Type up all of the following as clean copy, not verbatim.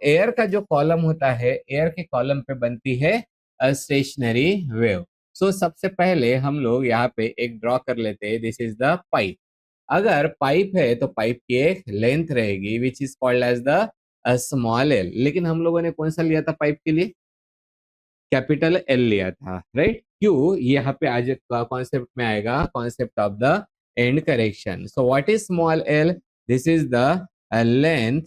Air का जो column होता है, एयर के कॉलम पे बनती है स्टेशनरी वेव। सो सबसे पहले हम लोग यहाँ पे एक ड्रॉ कर लेते हैं, दिस इज द पाइप। अगर पाइप है तो पाइप की एक लेंथ रहेगी which is called as the small L. लेकिन हम लोगों ने कौन सा लिया था पाइप के लिए? कैपिटल एल लिया था, राइट? क्यों? यहाँ पे आज कॉन्सेप्ट में आएगा, concept of the end correction. So what is small L? This is the length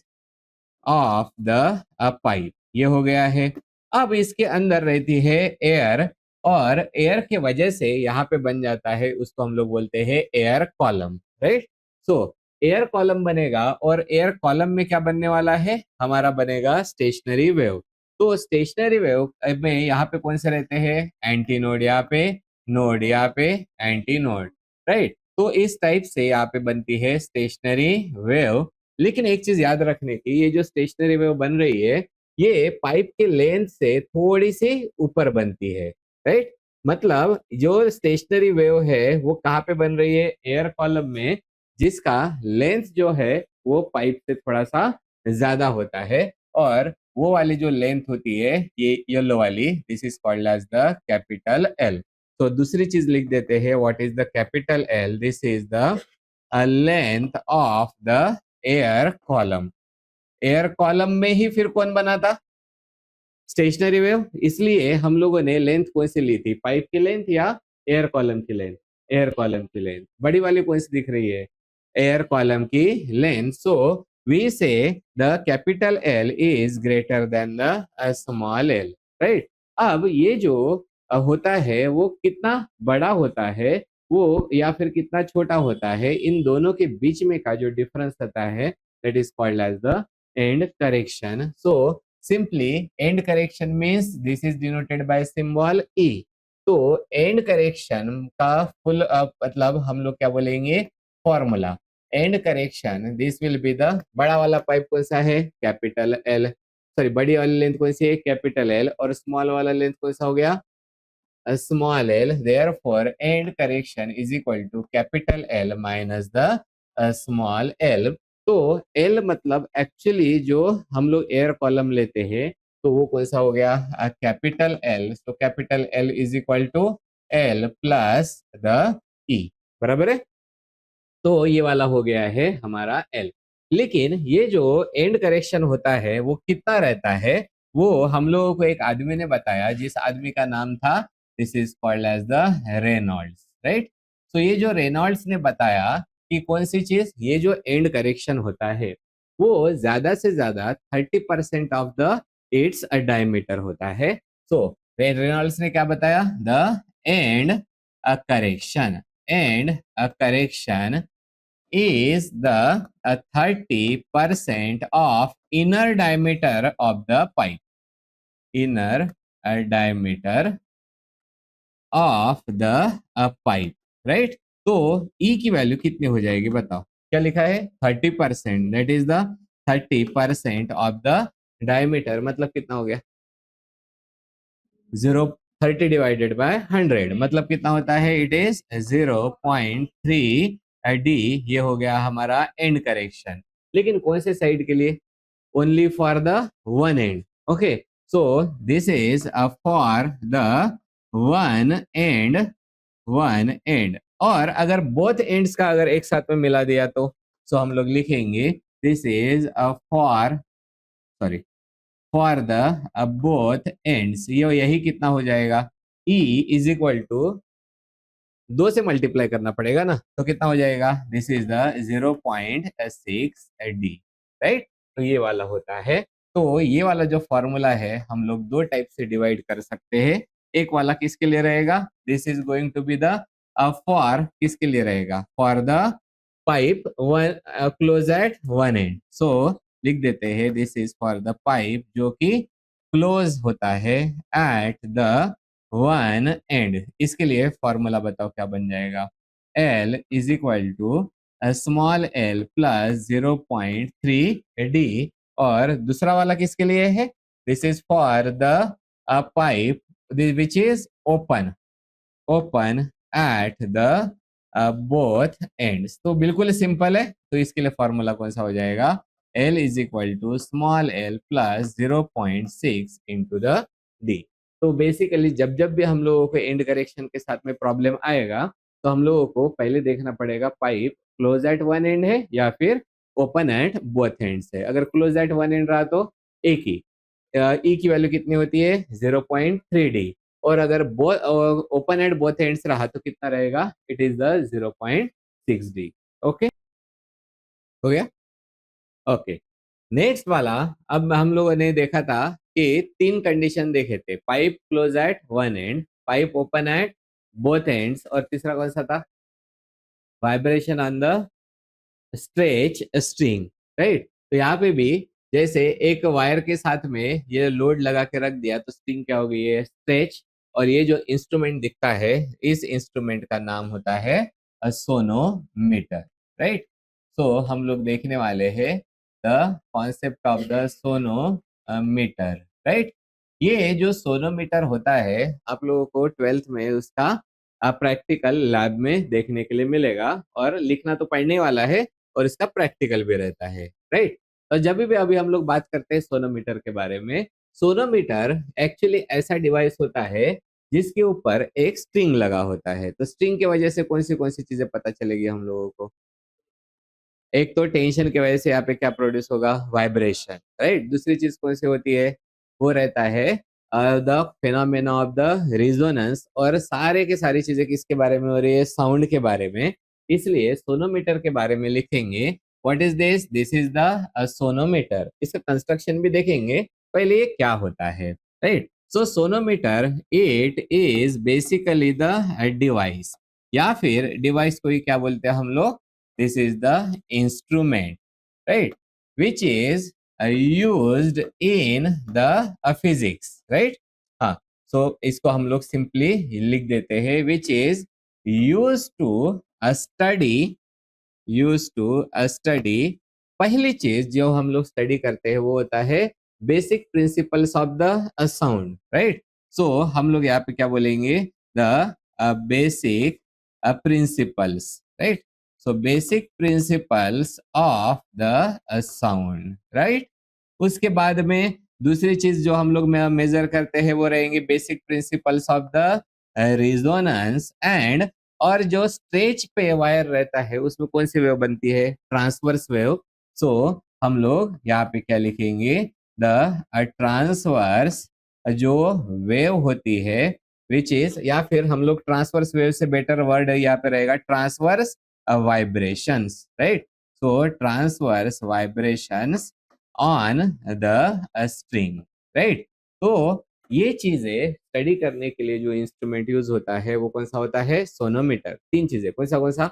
of the pipe. ये हो गया है। अब इसके अंदर रहती है एयर, और एयर के वजह से यहाँ पे बन जाता है, उसको हम लोग बोलते हैं एयर कॉलम, राइट? सो एयर कॉलम बनेगा, और एयर कॉलम में क्या बनने वाला है? हमारा बनेगा स्टेशनरी वेव। तो स्टेशनरी वेव में यहाँ पे कौन से रहते हैं? एंटी नोड यहाँ पे, नोड यहाँ पे, एंटी नोड, राइट? तो इस टाइप से यहाँ पे बनती है स्टेशनरी वेव। लेकिन एक चीज याद रखने की, ये जो स्टेशनरी वेव बन रही है, ये पाइप के लेंथ से थोड़ी सी ऊपर बनती है, राइट? मतलब जो स्टेशनरी वेव है वो कहाँ पे बन रही है? एयर कॉलम में, जिसका लेंथ जो है वो पाइप से थोड़ा सा ज्यादा होता है। और वो वाली जो लेंथ होती है, ये येलो वाली, this is called as the capital L. तो दूसरी चीज लिख देते हैं, what is the capital L? This is the length of the air column. Air column में ही फिर कौन बना था? Stationary wave. इसलिए हम लोगों ने लेंथ कौन सी ली थी? पाइप की लेंथ या एयर कॉलम की लेंथ? एयर कॉलम की लेंथ। बड़ी वाली कौन सी दिख रही है? एयर कॉलम की लेंथ। सो वी से the capital L is greater than the small L, right? अब ये जो होता है वो कितना बड़ा होता है, वो या फिर कितना छोटा होता है, इन दोनों के बीच में का जो डिफरेंस होता है, that is called as the end correction. So simply end correction means this is denoted by symbol E. तो एंड करेक्शन का फुल मतलब हम लोग क्या बोलेंगे? Formula. And correction, this will be the, बड़ा वाला पाइप कौन सा है? Capital L. सॉरी, बड़ी वाली लेंथ कौन सी है? Capital L. और स्मॉल वाला लेंथ कौन सा हो गया? Small L. Therefore end correction is equal to capital L minus the small L. तो एल मतलब एक्चुअली जो हम लोग एयर कॉलम लेते हैं, तो वो कौन सा हो गया? Capital L. तो capital L is equal to L plus the E, बराबर है? तो ये वाला हो गया है हमारा एल। लेकिन ये जो एंड करेक्शन होता है वो कितना रहता है? वो हम लोगों को एक आदमी ने बताया, जिस आदमी का नाम था, this is called as the Reynolds, right? तो ये जो रेनॉल्ड्स ने बताया कि कौन सी चीज, ये जो एंड करेक्शन होता है वो ज्यादा से ज्यादा 30% ऑफ द इट्स डायमीटर होता है। सो रेनॉल्ड्स ने क्या बताया? The end correction, and correction is the 30% of inner diameter of the pipe, inner diameter of the pipe, right? तो E की वैल्यू कितनी हो जाएगी बताओ? क्या लिखा है? 30%, that is the 30% of the diameter. मतलब कितना हो गया? 30 डिवाइडेड बाय 100, मतलब कितना होता है? It is 0.3 D. ये हो गया हमारा एंड करेक्शन। लेकिन कौन से साइड के लिए? Only for the one and. Okay, so this is for the one and, one and. और अगर बोथ एंड्स का अगर एक साथ में मिला दिया तो सो हम लोग लिखेंगे this is for, sorry, for the both ends. ये यही कितना हो जाएगा? E इज इक्वल टू, दो से मल्टीप्लाई करना पड़ेगा ना, तो कितना हो जाएगा? This is the 0.6 D, right? तो ये वाला होता है। तो ये वाला जो फॉर्मूला है हम लोग दो टाइप से डिवाइड कर सकते हैं। एक वाला किसके लिए रहेगा? This is going to be the for, किसके लिए रहेगा? For the pipe one close at one end. So लिख देते हैं this is for the pipe जो कि क्लोज होता है एट द वन एंड। इसके लिए फॉर्मूला बताओ क्या बन जाएगा? L is equal to small L plus 0.3 D. और दूसरा वाला किसके लिए है? This is for the pipe which is open, open at the both ends. तो बिल्कुल सिंपल है। तो इसके लिए फॉर्मूला कौन सा हो जाएगा? L is equal to small l plus 0.6 into the d। तो बेसिकली जब जब भी हम लोगों को एंड करेक्शन के साथ में प्रॉब्लम आएगा तो हम लोगों को पहले देखना पड़ेगा pipe close at one and है या फिर ओपन एट बोथ एंड्स है। अगर क्लोज एट वन एंड रहा तो एक ही ई की वैल्यू कितनी होती है 0.3d, और अगर ओपन एट बोथ एंड्स रहा तो कितना रहेगा, it is the 0.6d। Okay, हो गया। ओके, नेक्स्ट वाला। अब हम लोगों ने देखा था कि तीन कंडीशन देखे थे, pipe close at one and, pipe open at both ends, और तीसरा कौन सा था, vibration on the stretch string, right. तो यहाँ पे भी जैसे एक वायर के साथ में ये लोड लगा के रख दिया तो स्ट्रिंग क्या हो गई है, स्ट्रेच। और ये जो इंस्ट्रूमेंट दिखता है इस इंस्ट्रूमेंट का नाम होता है सोनोमीटर, राइट। सो हम लोग देखने वाले हैं the concept of the sonometer, right. ये जो सोनोमीटर होता है आप लोगों को ट्वेल्थ में उसका प्रैक्टिकल लैब में देखने के लिए मिलेगा, और लिखना तो पढ़ने वाला है और इसका प्रैक्टिकल भी रहता है, राइट। तो जब भी अभी हम लोग बात करते हैं सोनोमीटर के बारे में, सोनोमीटर एक्चुअली ऐसा डिवाइस होता है जिसके ऊपर एक स्ट्रिंग लगा होता है। तो स्ट्रिंग की वजह से कौन सी चीजें पता चलेगी हम लोगों को, एक तो टेंशन की वजह से यहाँ पे क्या प्रोड्यूस होगा, वाइब्रेशन, राइट। दूसरी चीज कौन सी होती है, वो रहता है the phenomena of the resonance, और सारे के सारी चीजें किसके बारे में हो रही है, साउंड के बारे में। इसलिए सोनोमीटर के बारे में लिखेंगे, what is this, this is the sonometer. इसका कंस्ट्रक्शन भी देखेंगे, पहले ये क्या होता है, right. So sonometer it is basically the device, या फिर डिवाइस को ही क्या बोलते हैं हम लोग, this is the instrument, right, which is used in the physics, right। हाँ, so इसको हम लोग सिंपली लिख देते हैं, which is used to study, used to study। पहली चीज जो हम लोग स्टडी करते हैं वो होता है basic principles of the sound, right. So हम लोग यहाँ पे क्या बोलेंगे, the basic principles, right. So basic principles of the sound, right. उसके बाद में दूसरी चीज जो हम लोग मेजर करते हैं वो रहेंगे basic principles of the resonance and, और जो स्ट्रेच पे वायर रहता है उसमें कौन सी वेव बनती है, ट्रांसवर्स वेव। सो हम लोग यहाँ पे क्या लिखेंगे, द ट्रांसवर्स जो वेव होती है विच इज, या फिर हम लोग ट्रांसवर्स वेव से बेटर वर्ड यहाँ पे रहेगा transverse vibrations, right. So transverse vibrations on the string, right. तो ये चीजें स्टडी करने के लिए जो इंस्ट्रूमेंट यूज होता है वो कौन सा होता है, सोनोमीटर। तीन चीजें, कौन सा,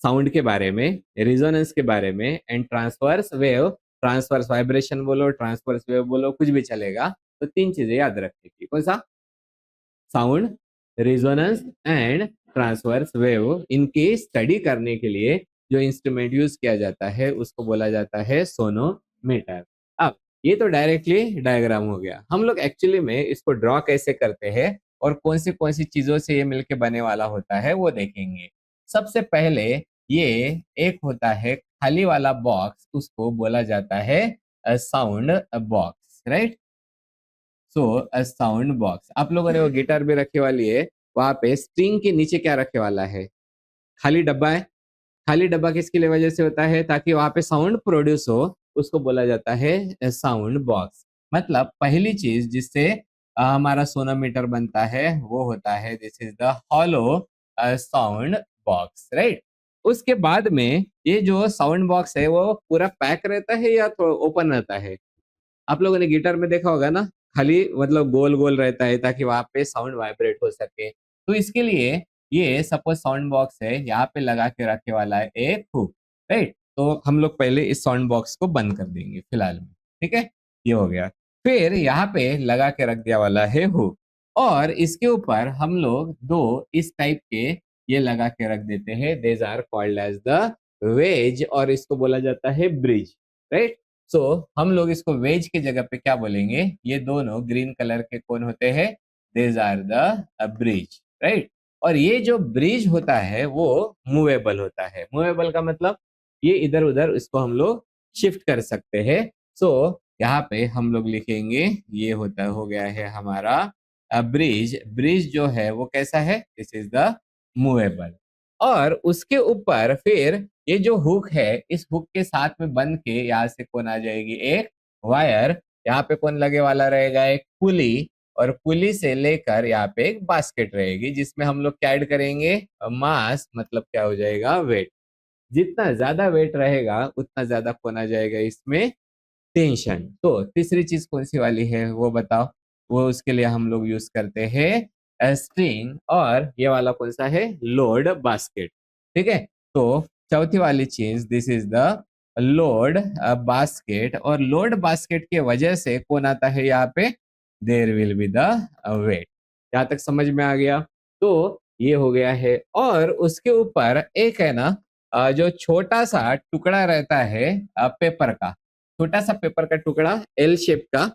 साउंड के बारे में, रिजोनेंस के बारे में, and transverse wave, transverse vibration बोलो, ट्रांसवर्स वेव बोलो, कुछ भी चलेगा। तो तीन चीजें याद रखने की, कौन सा, sound, resonance and transverse wave. इनकी स्टडी करने के लिए जो इंस्ट्रूमेंट यूज किया जाता है उसको बोला जाता है सोनोमीटर। अब ये तो डायरेक्टली डायग्राम हो गया, हम लोग एक्चुअली में इसको ड्रॉ कैसे करते हैं और कौन सी चीजों से ये मिलके बने वाला होता है वो देखेंगे। सबसे पहले ये एक होता है खाली वाला बॉक्स, उसको बोला जाता है sound box, right. So sound box, आप लोगों ने वो गिटार भी रखे वाली है, वहां पे स्ट्रिंग के नीचे क्या रखे वाला है, खाली डब्बा है। खाली डब्बा किसके लिए वजह से होता है, ताकि वहां पे साउंड प्रोड्यूस हो, उसको बोला जाता है साउंड बॉक्स। मतलब पहली चीज जिससे हमारा सोनोमीटर बनता है वो होता है this is the hollow sound box, right. उसके बाद में ये जो साउंड बॉक्स है वो पूरा पैक रहता है या तो ओपन रहता है, आप लोगों ने गिटार में देखा होगा ना, खाली मतलब गोल गोल रहता है ताकि वहां पे साउंड वाइब्रेट हो सके। तो इसके लिए ये सपोज साउंड बॉक्स है, यहाँ पे लगा के रखे वाला है एक हुक, राइट। तो हम लोग पहले इस साउंड बॉक्स को बंद कर देंगे फिलहाल में, ठीक है, ये हो गया। फिर यहाँ पे लगा के रख दिया वाला है हुक, और इसके ऊपर हम लोग दो इस टाइप के ये लगा के रख देते हैं, these are called as the wedge, और इसको बोला जाता है ब्रिज, राइट। सो हम लोग इसको वेज की जगह पे क्या बोलेंगे, ये दोनों ग्रीन कलर के कौन होते हैं, these are the bridge, right. और ये जो ब्रिज होता है वो मूवेबल होता है। मूवेबल का मतलब ये इधर उधर इसको हम लोग शिफ्ट कर सकते हैं। सो यहाँ पे हम लोग लिखेंगे, ये होता हो गया है हमारा ब्रिज। ब्रिज जो है वो कैसा है, दिस इज द मूवेबल। और उसके ऊपर फिर ये जो हुक है, इस हुक के साथ में बंध के यहाँ से कौन आ जाएगी, एक वायर। यहाँ पे कौन लगे वाला रहेगा, एक पुली। और पुली से लेकर यहाँ पे एक बास्केट रहेगी, जिसमें हम लोग क्या ऐड करेंगे, मास, मतलब क्या हो जाएगा, वेट। जितना ज्यादा वेट रहेगा उतना ज्यादा कौन आ जाएगा इसमें, टेंशन। तो तीसरी चीज कौन सी वाली है वो बताओ। वो उसके लिए हम लोग यूज करते हैं स्ट्रिंग, और ये वाला कौन सा है, लोड बास्केट। ठीक है, तो चौथी वाली चीज, this is the load basket. और लोड बास्केट के वजह से कौन आता है यहाँ पे, there will be the weight. यहाँ तक समझ में आ गया। तो ये हो गया है। और उसके ऊपर एक है ना जो छोटा सा टुकड़ा रहता है पेपर का, छोटा सा पेपर का टुकड़ा एल शेप का,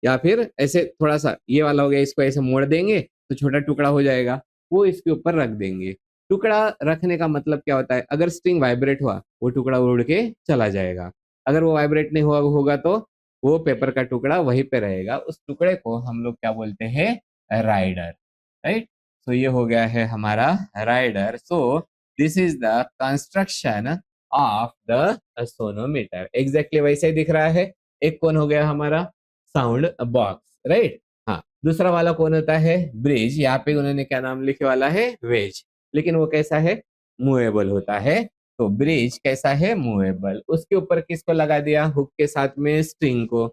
या फिर ऐसे थोड़ा सा ये वाला हो गया, इसको ऐसे मोड़ देंगे तो छोटा टुकड़ा हो जाएगा, वो इसके ऊपर रख देंगे। टुकड़ा रखने का मतलब क्या होता है, अगर स्ट्रिंग वाइब्रेट हुआ वो टुकड़ा उड़ के चला जाएगा, अगर वो वाइब्रेट नहीं हुआ होगा तो वो पेपर का टुकड़ा वहीं पे रहेगा। उस टुकड़े को हम लोग क्या बोलते हैं, राइडर। राइट, तो ये हो गया है हमारा rider. So this is the construction of the sonometer. Exactly वैसे ही दिख रहा है। एक कौन हो गया हमारा, साउंड बॉक्स, राइट। हाँ, दूसरा वाला कौन होता है, ब्रिज। यहाँ पे उन्होंने क्या नाम लिखे वाला है, वेज। लेकिन वो कैसा है, मूवेबल होता है। तो ब्रिज कैसा है, मूवेबल। उसके ऊपर किसको लगा दिया, हुक के साथ में स्ट्रिंग को।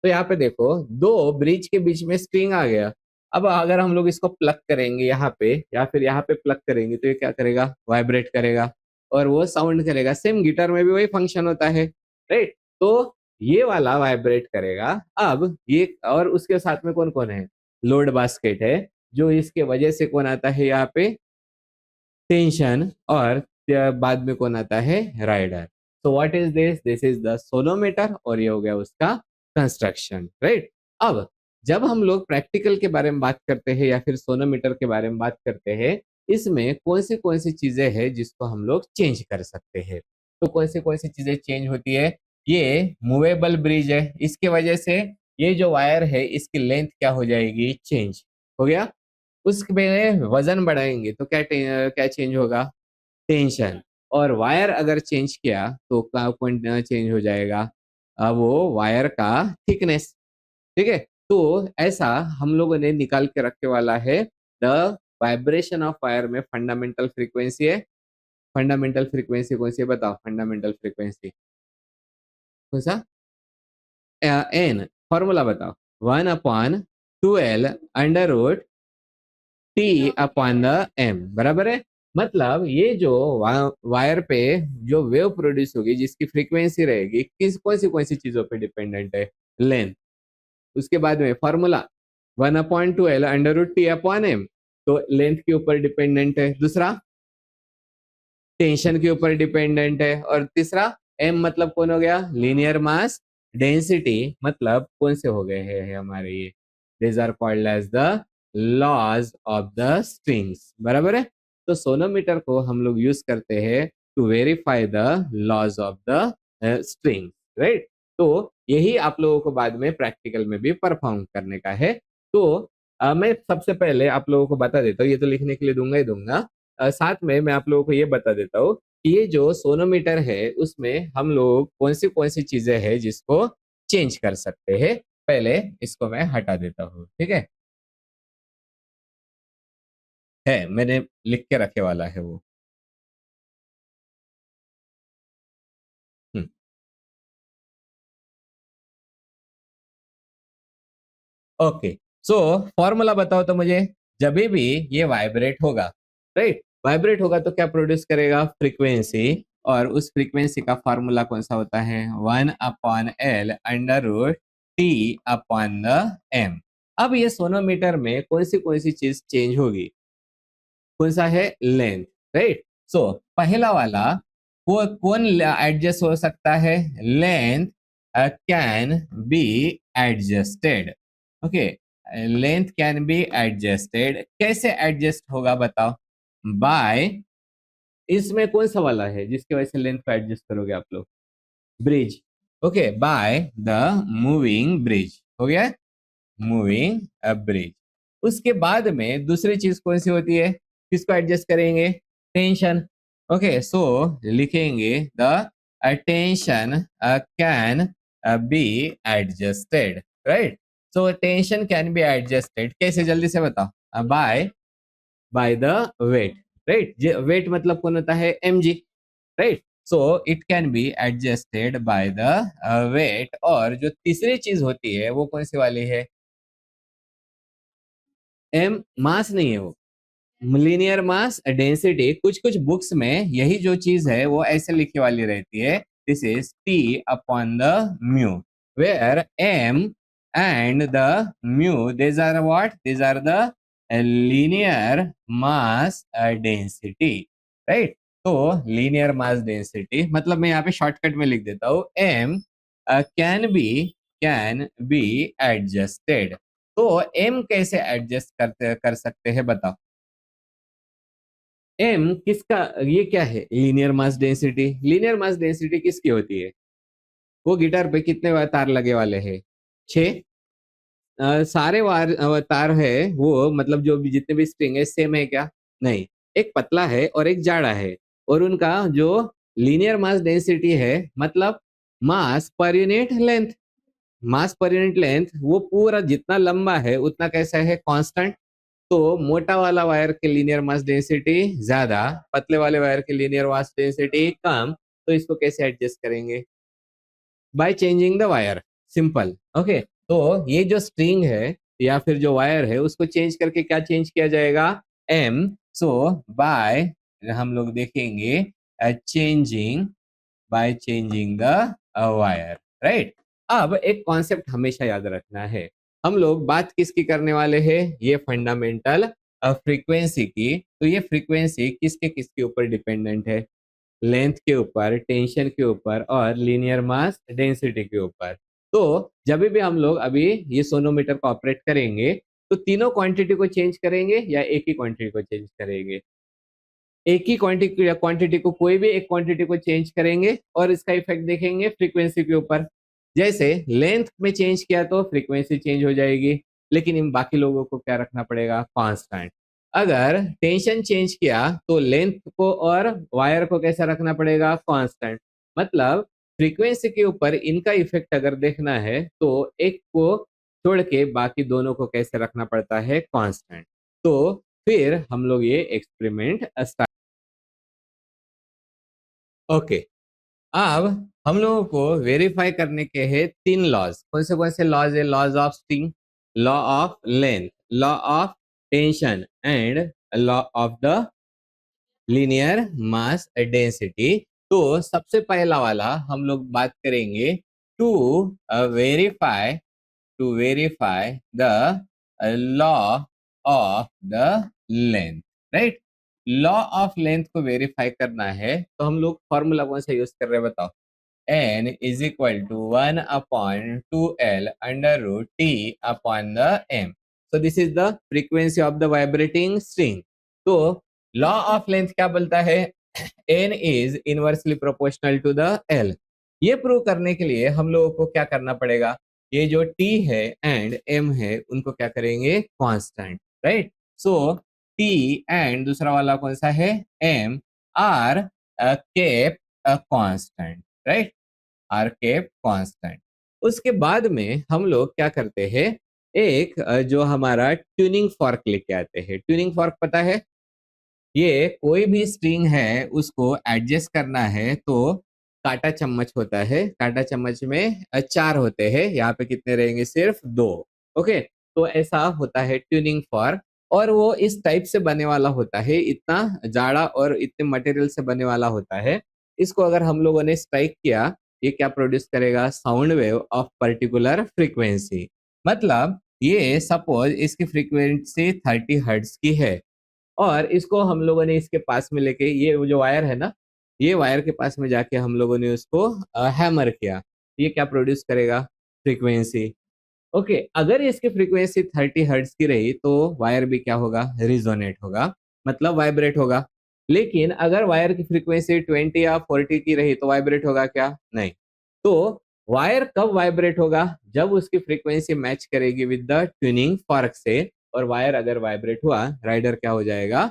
तो यहाँ पे देखो, दो ब्रिज के बीच में स्ट्रिंग आ गया। अब अगर हम लोग इसको प्लग करेंगे यहाँ पे, या फिर यहाँ पे प्लग करेंगे, तो ये क्या करेगा, वाइब्रेट करेगा और वो साउंड करेगा। सेम गिटार में भी वही फंक्शन होता है, राइट। तो ये वाला वाइब्रेट करेगा। अब ये, और उसके साथ में कौन कौन है, लोड बास्केट है, जो इसके वजह से कौन आता है यहाँ पे, टेंशन। और बाद में कौन आता है, rider. So what is this, this is the sonometer. और ये हो गया उसका कंस्ट्रक्शन, राइट। अब जब हम लोग प्रैक्टिकल के बारे में बात करते हैं या फिर सोनोमीटर के बारे में बात करते हैं, इसमें कौन सी चीजें हैं जिसको हम लोग चेंज कर सकते हैं। तो कौन सी चीजें चेंज होती है, ये मूवेबल ब्रिज है, इसके वजह से ये जो वायर है इसकी लेंथ क्या हो जाएगी, चेंज हो गया। उसमें वजन बढ़ाएंगे तो क्या चेंज होगा, टेंशन। और वायर अगर चेंज किया तो क्या पॉइंट चेंज हो जाएगा, वो वायर का थिकनेस। ठीक है, तो ऐसा हम लोगों ने निकाल के रखे वाला है। द वाइब्रेशन ऑफ वायर में फंडामेंटल फ्रीक्वेंसी है। फंडामेंटल फ्रीक्वेंसी कौन सी है बताओ, फंडामेंटल फ्रीक्वेंसी कौन सा, एन। फॉर्मूला बताओ, 1/12 under root T upon the M, बराबर है। मतलब ये जो वायर पे जो वेव प्रोड्यूस होगी, जिसकी फ्रीक्वेंसी रहेगी, कौन सी चीजों पे डिपेंडेंट है, लेंथ। उसके बाद में formula 1/12 under root T upon M, तो लेंथ के ऊपर डिपेंडेंट है। दूसरा, टेंशन के ऊपर डिपेंडेंट है। और तीसरा, एम मतलब कौन हो गया, लीनियर मास डेंसिटी। मतलब कौन से हो गए हैं हमारे ये, this are called as the laws of the strings, बराबर है। तो सोनोमीटर को हम लोग यूज करते हैं to verify the laws of the strings, right. तो यही आप लोगों को बाद में प्रैक्टिकल में भी परफॉर्म करने का है। तो मैं सबसे पहले आप लोगों को बता देता हूँ, ये तो लिखने के लिए दूंगा ही दूंगा। साथ में मैं आप लोगों को ये बता देता हूँ कि ये जो सोनोमीटर है उसमें हम लोग कौन सी चीजें हैं जिसको चेंज कर सकते हैं। पहले इसको मैं हटा देता हूँ, ठीक है, मैंने लिख के रखे वाला है वो। हम्म, ओके। सो फॉर्मूला बताओ तो मुझे। जब भी ये वाइब्रेट होगा, राइट, वाइब्रेट होगा तो क्या प्रोड्यूस करेगा, फ्रीक्वेंसी। और उस फ्रीक्वेंसी का फॉर्मूला कौन सा होता है, 1/L under root T upon the M. अब ये सोनोमीटर में कौन सी चीज चेंज होगी, कौन सा है, लेंथ, राइट। सो पहला वाला, वो कौन एडजस्ट हो सकता है, length can be adjusted. Okay, length can be adjusted. कैसे एडजस्ट होगा बताओ, बाय, इसमें कौन सा वाला है जिसकी वजह से लेंथ को एडजस्ट करोगे आप लोग, bridge. Okay, by the moving bridge, हो गया, मूविंग अ ब्रिज। उसके बाद में दूसरी चीज कौन सी होती है, किसको एडजस्ट करेंगे, टेंशन। ओके, सो लिखेंगे the tension can be adjusted, right. So tension can be adjusted कैसे, जल्दी से बताओ, by the weight, right. Weight मतलब कौन होता है, mg, right. So it can be adjusted by the weight. और जो तीसरी चीज होती है वो कौन सी वाली है, एम, मास नहीं है वो, लीनियर मास डेंसिटी। कुछ कुछ बुक्स में यही जो चीज है वो ऐसे लिखी वाली रहती है, this is T upon the mu, where M and the mu these are what, these are the linear mass density, right. तो लीनियर मास डेंसिटी मतलब मैं यहाँ पे शॉर्टकट में लिख देता हूँ, एम कैन बी एडजस्टेड। तो एम कैसे एडजस्ट कर सकते हैं बताओ, एम किसका, ये क्या है, linear mass density. Linear mass density किसकी होती है, वो गिटार पे कितने तार लगे वाले हैं, 6। सारे तार है वो, मतलब जो भी जितने भी स्ट्रिंग है सेम है क्या, नहीं, एक पतला है और एक जाड़ा है, और उनका जो लीनियर मास डेंसिटी है मतलब मास पर यूनिट लेंथ, मास पर यूनिट लेंथ वो पूरा जितना लंबा है उतना कैसा है, कांस्टेंट। तो मोटा वाला वायर के लीनियर मास डेंसिटी ज्यादा, पतले वाले वायर के लीनियर मास डेंसिटी कम। तो इसको कैसे एडजस्ट करेंगे, by changing the wire, simple. Okay, तो ये जो स्ट्रिंग है या फिर जो वायर है उसको चेंज करके क्या चेंज किया जाएगा, एम। सो बाय, हम लोग देखेंगे changing, by changing the wire, right. अब एक कॉन्सेप्ट हमेशा याद रखना है, हम लोग बात किसकी करने वाले हैं, ये फंडामेंटल फ्रीक्वेंसी की। तो ये फ्रीक्वेंसी किसके किसके ऊपर डिपेंडेंट है, लेंथ के ऊपर, टेंशन के ऊपर और लीनियर मास डेंसिटी के ऊपर। तो जब भी हम लोग अभी ये सोनोमीटर को ऑपरेट करेंगे तो तीनों क्वांटिटी को चेंज करेंगे या एक ही क्वांटिटी को चेंज करेंगे, एक ही क्वांटिटी या क्वांटिटी को, कोई भी एक क्वांटिटी को चेंज करेंगे और इसका इफेक्ट देखेंगे फ्रीक्वेंसी के ऊपर। जैसे लेंथ में चेंज किया तो फ्रीक्वेंसी चेंज हो जाएगी, लेकिन इन बाकी लोगों को क्या रखना पड़ेगा, कांस्टेंट। अगर टेंशन चेंज किया तो लेंथ को और वायर को कैसा रखना पड़ेगा, कांस्टेंट। मतलब फ्रीक्वेंसी के ऊपर इनका इफेक्ट अगर देखना है तो एक को छोड़ के बाकी दोनों को कैसे रखना पड़ता है, कांस्टेंट। तो फिर हम लोग ये एक्सपेरिमेंट स्टार्ट। ओके, अब हम लोगों को वेरीफाई करने के हैं तीन लॉज, कौन से लॉज है, laws of string, law of length, law of tension and law of the linear mass density. तो सबसे पहला वाला हम लोग बात करेंगे to verify, to verify the law of the length, right. Law of length को वेरीफाई करना है तो हम लोग फॉर्मूला कौन सा यूज कर रहे हैं बताओ, n is equal to 1 upon 2l under root t upon the m. So this is the frequency of the vibrating string. तो लॉ ऑफ लेंथ क्या बोलता है, n is inversely proportional to the l। ये prove करने के लिए हम लोगों को क्या करना पड़ेगा, ये जो t है एंड m है उनको क्या करेंगे, constant, right. So t and दूसरा वाला कौन सा है, m are kept constant, right, are kept constant. उसके बाद में हम लोग क्या करते हैं, एक जो हमारा ट्यूनिंग फॉर्क लेके आते हैं। ट्यूनिंग फॉर्क पता है, ये कोई भी स्ट्रिंग है उसको एडजस्ट करना है तो काटा चम्मच होता है, काटा चम्मच में चार होते हैं, यहाँ पे कितने रहेंगे, सिर्फ दो। ओके, तो ऐसा होता है ट्यूनिंग फॉर्क, और वो इस टाइप से बने वाला होता है, इतना जाड़ा और इतने मटेरियल से बने वाला होता है। इसको अगर हम लोगों ने स्ट्राइक किया, ये क्या प्रोड्यूस करेगा, sound wave of particular frequency. मतलब ये सपोज इसकी फ्रीक्वेंसी 30 हर्ट्ज की है, और इसको हम लोगों ने इसके पास में लेके, ये जो वायर है ना, ये वायर के पास में जाके हम लोगों ने उसको हैमर किया, ये क्या प्रोड्यूस करेगा, फ्रीक्वेंसी। ओके, अगर इसकी फ्रीक्वेंसी 30 हर्ट्ज की रही तो वायर भी क्या होगा, रिजोनेट होगा, मतलब वाइब्रेट होगा। लेकिन अगर वायर की फ्रीक्वेंसी 20 या 40 की रही तो वाइब्रेट होगा क्या, नहीं। तो वायर कब वाइब्रेट होगा? जब उसकी फ्रीक्वेंसी मैच करेगी विद द ट्यूनिंग फॉर्क से, और वायर अगर वाइब्रेट हुआ, राइडर क्या हो जाएगा?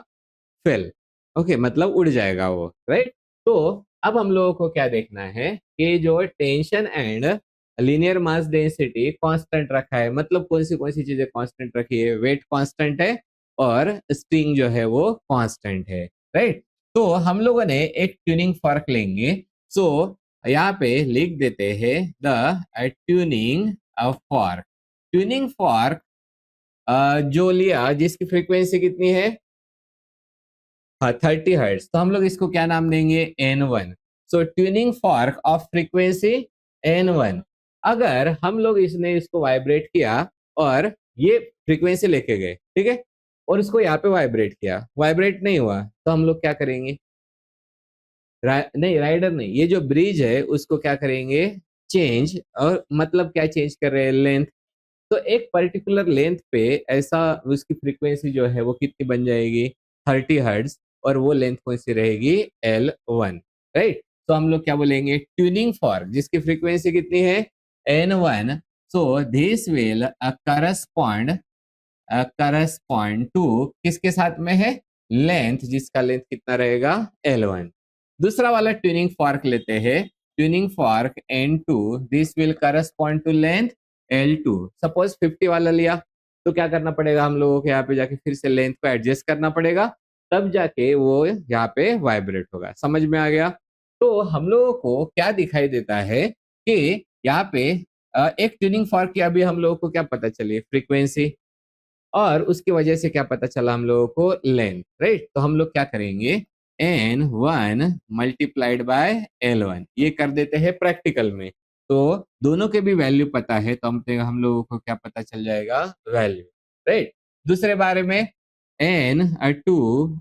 फेल। ओके, मतलब उड़ जाएगा वो, राइट? तो अब हम लोगों को क्या देखना है कि जो tension and linear mass density constant रखा है, मतलब कौन सी चीजें कांस्टेंट रखी है? वेट कांस्टेंट है और स्ट्रिंग जो है वो कांस्टेंट है, राइट? तो हम लोगों ने एक ट्यूनिंग फॉर्क लेंगे। सो यहाँ पे लिख देते हैं the tuning fork. Tuning fork जो लिया, जिसकी फ्रीक्वेंसी कितनी है? हाँ, 30 हर्ट्ज। तो हम लोग इसको क्या नाम देंगे? N1। So tuning fork of frequency N1। अगर हम लोग इसको वाइब्रेट किया और ये फ्रीक्वेंसी लेके गए, ठीक है, और इसको यहाँ पे वाइब्रेट किया, वाइब्रेट नहीं हुआ, तो हम लोग क्या करेंगे? नहीं, राइडर नहीं, ये जो ब्रिज है उसको क्या करेंगे? चेंज। और मतलब क्या चेंज कर रहे हैं? लेंथ। तो एक पर्टिकुलर लेंथ पे ऐसा उसकी फ्रीक्वेंसी जो है वो कितनी बन जाएगी? 30 हर्ट्ज। और वो लेंथ कौन सी रहेगी? L1, right? तो हम लोग क्या बोलेंगे? ट्यूनिंग फॉर्क जिसकी फ्रीक्वेंसी कितनी है? N1। So this will correspond to किसके साथ में है? लेंथ, जिसका लेंथ कितना रहेगा? L1। दूसरा वाला ट्यूनिंग फॉर्क लेते हैं, tuning fork N2। This will correspond to length L2। Suppose 50 वाला लिया, तो क्या करना पड़ेगा हम लोगों को? यहाँ पे जाके फिर से लेंथ को एडजस्ट करना पड़ेगा, तब जाके वो यहाँ पे वाइब्रेट होगा। समझ में आ गया? तो हम लोगों को क्या दिखाई देता है कि यहाँ पे एक ट्यूनिंग फॉर्क की अभी हम लोगों को क्या पता चली? फ्रीक्वेंसी। और उसकी वजह से क्या पता चला हम लोगों को? Length, right? तो हम लोग क्या करेंगे? N1 मल्टीप्लाइड बाय L1 ये कर देते हैं प्रैक्टिकल में। तो दोनों के भी वैल्यू पता है, तो हम लोगों को क्या पता चल जाएगा? Value, right? दूसरे बारे में N2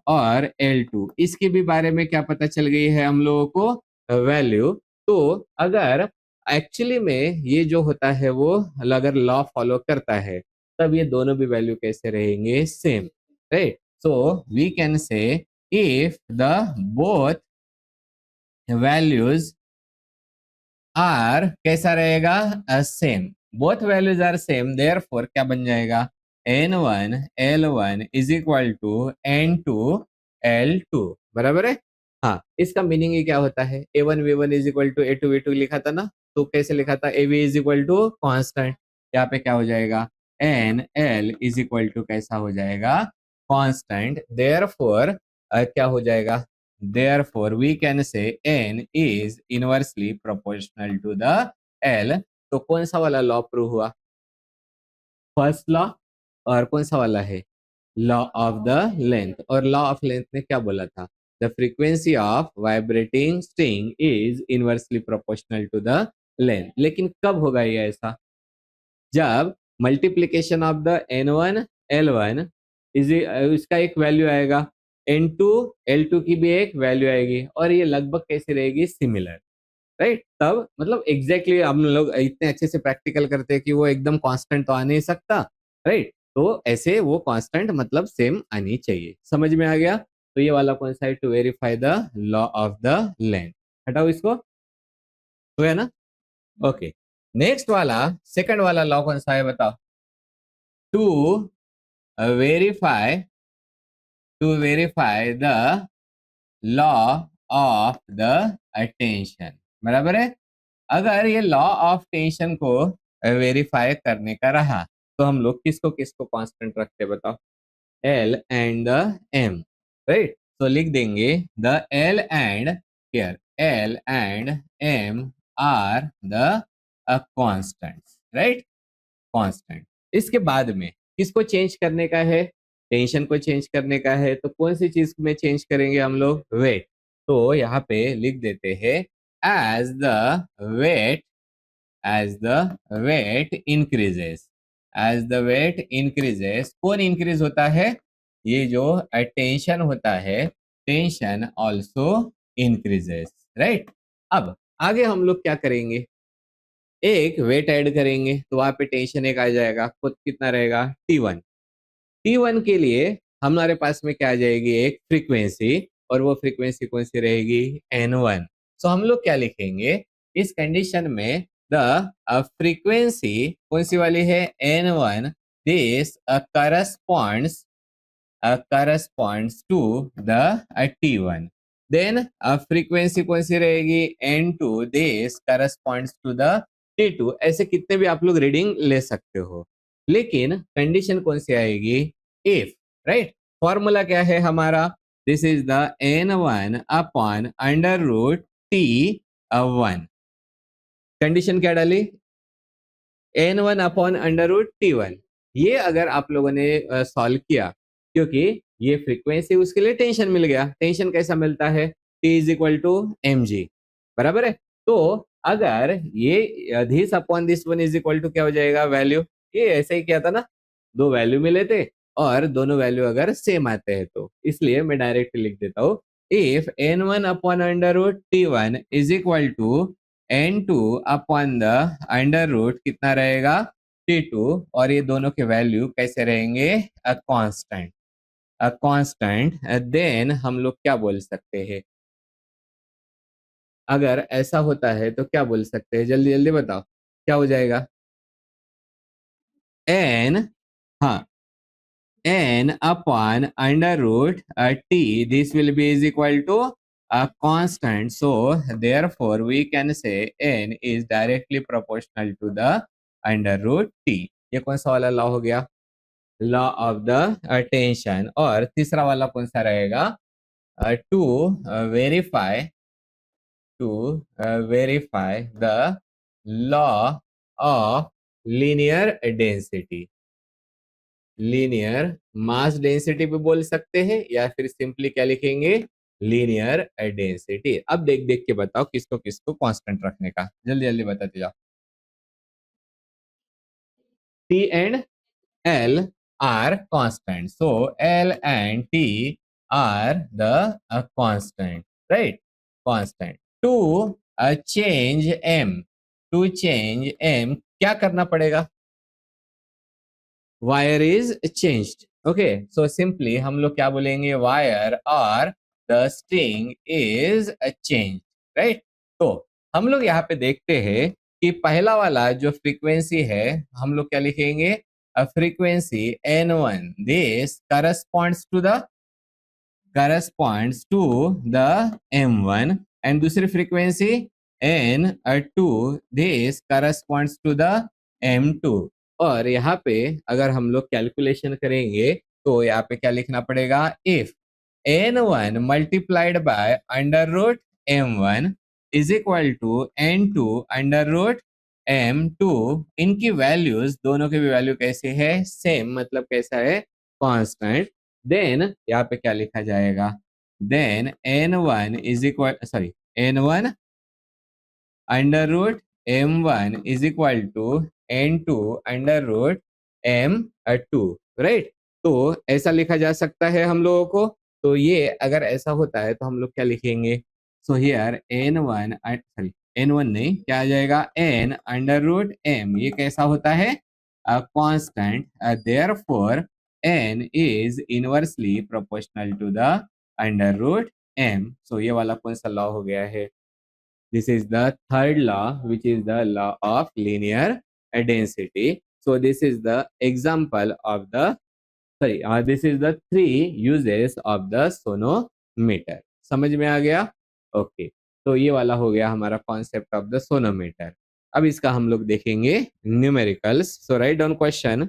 और L2, इसके भी बारे में क्या पता चल गई है हम लोगों को? वैल्यू। तो अगर एक्चुअली में ये जो होता है वो अगर लॉ फॉलो करता है, तब ये दोनों भी वैल्यू कैसे रहेंगे? Same, right? So we can say if the both values are कैसा रहेगा? Same. Both values are same, therefore क्या बन जाएगा? N1 L1 is equal to N2 L2, बराबर है? हाँ, इसका मीनिंग ही क्या होता है? A1 V1 is equal to A2 V2 लिखा था ना, तो कैसे लिखा था? AV is equal to constant. यहाँ पे क्या हो जाएगा? N L is equal to कैसा हो जाएगा? कांस्टेंट। देयरफॉर क्या हो जाएगा? Therefore, we can say n is inversely proportional to the L। तो कौन सा वाला लॉ प्रूव हुआ? First law. और कौन सा वाला है? Law of the length. और लॉ ऑफ लेंथ ने क्या बोला था? The frequency of vibrating string is inversely proportional to the length. लेकिन कब होगा ये ऐसा? जब multiplication of the N1 L1 is इसका एक वैल्यू आएगा, N2 L2 की भी एक वैल्यू आएगी, और ये लगभग कैसी रहेगी? Similar, right? तब मतलब एग्जैक्टली हम लोग इतने अच्छे से प्रैक्टिकल करते हैं कि वो एकदम कांस्टेंट तो आ नहीं सकता, राइट? तो ऐसे वो कांस्टेंट मतलब सेम आनी चाहिए। समझ में आ गया? तो ये वाला कौन सा है? To verify the law of the length. हटाओ इसको, हो गया ना? ओके, नेक्स्ट वाला सेकंड वाला लॉ कौन सा है बताओ? To verify the law of the tension, बराबर है? अगर ये लॉ ऑफ टेंशन को वेरीफाई करने का रहा, तो हम लोग किसको किसको कांस्टेंट रखते बताओ? L and the M, right? तो लिख देंगे the L and here L and M are the constants, right? Constant. इसके बाद में किसको चेंज करने का है? टेंशन को चेंज करने का है, तो कौन सी चीज में चेंज करेंगे हम लोग? वेट। तो यहाँ पे लिख देते हैं as the weight increases, as the weight increases. कौन इंक्रीज होता है? ये जो टेंशन होता है, टेंशन ऑल्सो इंक्रीजेस, राइट? अब आगे हम लोग क्या करेंगे? एक वेट ऐड करेंगे, तो वहां पे टेंशन एक आ जाएगा, खुद कितना रहेगा? T1। T1 के लिए हमारे पास में क्या आ जाएगी? एक फ्रीक्वेंसी, और वो फ्रीक्वेंसी कौन सी रहेगी? N1। सो हम लोग क्या लिखेंगे इस कंडीशन में? द फ्रीक्वेंसी कौन सी वाली है, N1, this corresponds to the T1. Then frequency कौन सी रहेगी, N2, this corresponds to the T2. ऐसे कितने भी आप लोग रीडिंग ले सकते हो, लेकिन कंडीशन कौन सी आएगी, इफ, राइट। फॉर्मूला क्या है हमारा, this is the N1 upon under root T1। Condition क्या डाली, N1 upon under root T1। ये अगर आप लोगों ने सॉल्व किया, क्योंकि ये फ्रीक्वेंसी उसके लिए टेंशन मिल गया। टेंशन कैसा मिलता है, T is equal to mg, बराबर है। तो अगर ये this upon this one is equal to क्या हो जाएगा, वैल्यू। ये ऐसे ही किया था ना, दो वैल्यू मिले थे और दोनों वैल्यू अगर सेम आते हैं तो, इसलिए मैं डायरेक्ट लिख देता हूँ, if N1 upon under root T1 is equal to N2 upon the under root कितना रहेगा, T2, और ये दोनों के वैल्यू कैसे रहेंगे, कांस्टेंट। देन हम लोग क्या बोल सकते हैं, अगर ऐसा होता है तो क्या बोल सकते हैं, जल्दी जल्दी बताओ क्या हो जाएगा, n, हाँ, n upon under root t, this will be is equal to a constant. So therefore we can say n is directly proportional to the under root t. ये कौन सा वाला लॉ हो गया, लॉ ऑफ द टेंशन। और तीसरा वाला कौन सा रहेगा, to verify the law of linear density. Linear mass density भी बोल सकते हैं, या फिर सिंपली क्या लिखेंगे, लीनियर डेंसिटी। अब देख देख के बताओ किसको किसको कांस्टेंट रखने का, जल्दी जल्दी बताते जाओ। T and L are constant, so L and T are the constant, right? Constant. To change M, क्या करना पड़ेगा, wire is changed. Okay, so simply हम लोग क्या बोलेंगे, वायर और the string is change, right. तो हम लोग यहाँ पे देखते हैं कि पहला वाला जो फ्रीक्वेंसी है, हम लोग क्या लिखेंगे, frequency N1, this corresponds to the M1, and दूसरी frequency N2, this corresponds to the M2। और यहाँ पे अगर हम लोग कैलकुलेशन करेंगे तो यहाँ पे क्या लिखना पड़ेगा, if N1 multiplied by under root M1 is equal to N2 under root M2, इनकी वैल्यूज दोनों के भी वैल्यू कैसे है, सेम, मतलब कैसा है, कांस्टेंट। देन यहाँ पे क्या लिखा जाएगा, then N1 is equal, sorry, N1 under root M1 is equal to N2 under root M2, right. तो ऐसा लिखा जा सकता है हम लोगों को। तो ये अगर ऐसा होता है तो हम लोग क्या लिखेंगे, so here N1, sorry, N1 नहीं, क्या आ जाएगा, N अंडर रूट M, ये कैसा होता है, constant. Therefore N is inversely proportional to the under root M। So ये वाला कौन सा लॉ हो गया है, this is the third law, which is the law of linear density. So this is the example of the, sorry, this is the three uses of the sonometer. समझ में आ गया, ओके। तो ये वाला हो गया हमारा कॉन्सेप्ट ऑफ द सोनोमीटर। अब इसका हम लोग देखेंगे न्यूमेरिकल्स। सो राइट डाउन क्वेश्चन,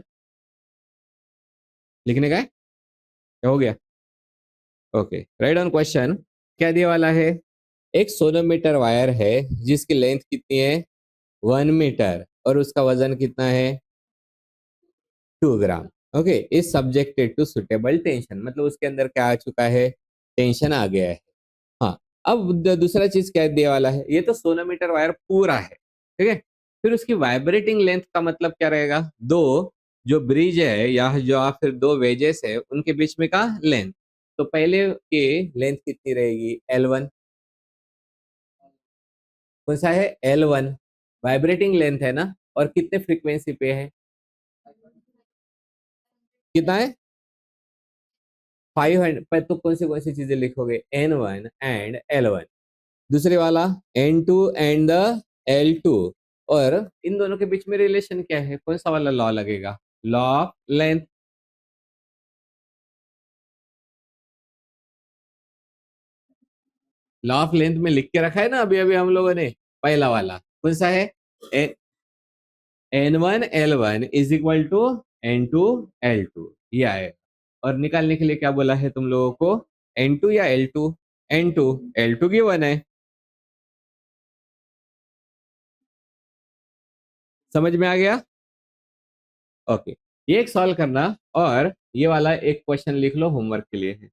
लिखने का है, क्या हो गया, ओके, राइट डाउन क्वेश्चन। क्या दिया वाला है, एक सोनोमीटर वायर है जिसकी लेंथ कितनी है, 1 मीटर, और उसका वजन कितना है, 2 gram. Okay, is subjected to suitable tension, मतलब उसके अंदर क्या आ चुका है, टेंशन आ गया है। हाँ, अब दूसरा चीज क्या दिया वाला है, ये तो सोनोमीटर वायर पूरा है, ठीक है। फिर उसकी वाइब्रेटिंग लेंथ का मतलब क्या रहेगा, दो जो ब्रिज है या जो फिर दो वेजेस है उनके बीच में का लेंथ। तो पहले की लेंथ कितनी रहेगी, L1, कौन सा है, L1, वाइब्रेटिंग लेंथ है ना, और कितने फ्रीक्वेंसी पे है, कितना है, 500 पर। तो कौन सी चीजें लिखोगे, N1 एंड L1। दूसरे वाला N2 एंड द L2, और इन दोनों के बीच में रिलेशन क्या है, कौन सा वाला लॉ लगेगा, law of length. Law of length में लिख के रखा है ना अभी अभी हम लोगों ने, पहला वाला कौन सा है, N1 L1 is equal to N2 L2, ये आए। और निकालने के लिए क्या बोला है तुम लोगों को, N2 या L2, N2 गिवन है, समझ में आ गया। ओके, ये एक सॉल्व करना, और ये वाला एक क्वेश्चन लिख लो होमवर्क के लिए है।